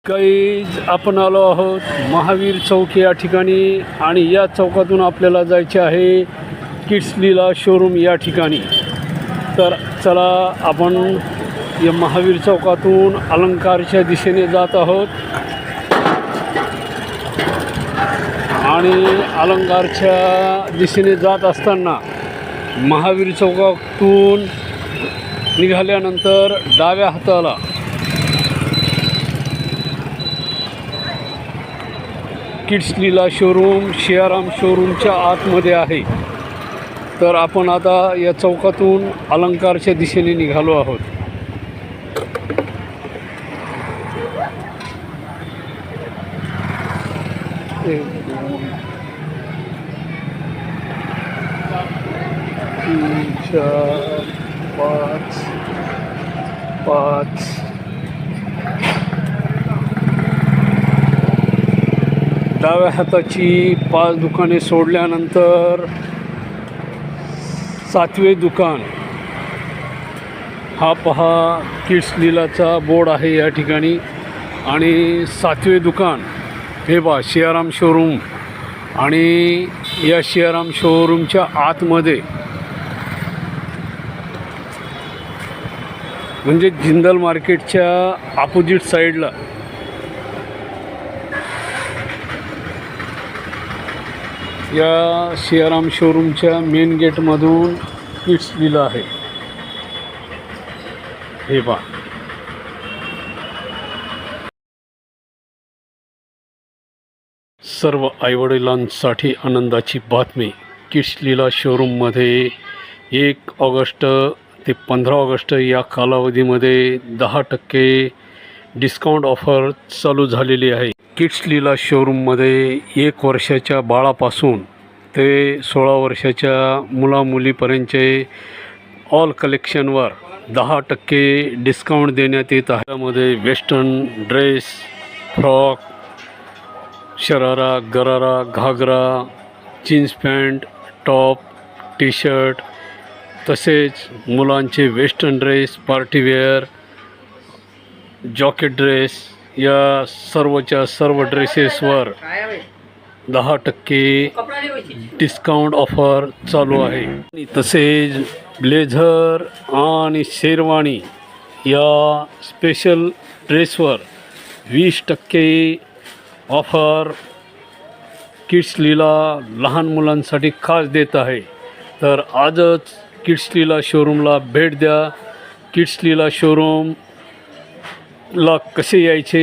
काही आपण आलो आहोत महावीर चौक या ठिकाणी आणि या चौकातून आपल्याला जायचे आहे किड्स लीला शोरूम या ठिकाणी। तर चला आपण या महावीर चौकातून अलंकारच्या दिशेने जात आहोत आणि अलंकारच्या दिशेने जात असताना महावीर चौकातून निघाल्यानंतर डाव्या हाताला किड्स लीला शोरूम सियाराम शोरूमच्या आतमध्ये आहे। तर आपण आता या चौकातून अलंकारच्या दिशेने निघालो आहोत। तीन, चार, पाच, डाव्या हाताची 5 दुकाने सोडल्यानंतर 7वे दुकान हा पहा किड्स लीलाचा बोर्ड आहे या ठिकाणी आणि 7वे दुकान हे पहा सियाराम शोरूम आणि या सियाराम शोरूमच्या आतमध्ये म्हणजे जिंदल मार्केटच्या अपोजिट साईडला या सियाराम शोरूमच्या मेन गेटमधून किड्स लीला आहे। हे पहा सर्व आईवडिलांसाठी आनंदाची बातमी। किड्स लीला शोरूममध्ये 1 ऑगस्ट ते 15 ऑगस्ट या कालावधीमध्ये 10% डिस्काउंट ऑफर चालू झालेली आहे। किड्स लीला शोरूममध्ये 1 वर्षाच्या बाळापासून ते 16 वर्षाच्या मुलामुलीपर्यंतचे ऑल कलेक्शनवर 10% डिस्काउंट देण्यात येत आहे। त्यामध्ये western dress, frock, sharara, gharara, ghagra, jeans pant, top, T shirt, तसेच मुलांचे western dress, partywear, jacket dress या सर्वच्या सर्व ड्रेसेसवर 10% डिस्काउंट ऑफर चालू आहे। तसेच ब्लेझर आणि शेरवानी या स्पेशल ड्रेसवर 20% ऑफर किड्स लीला लहान मुलांसाठी खास देत आहे। तर आजच किड्स लीला शोरूमला भेट द्या। किड्स लीला शोरूमला कसे यायचे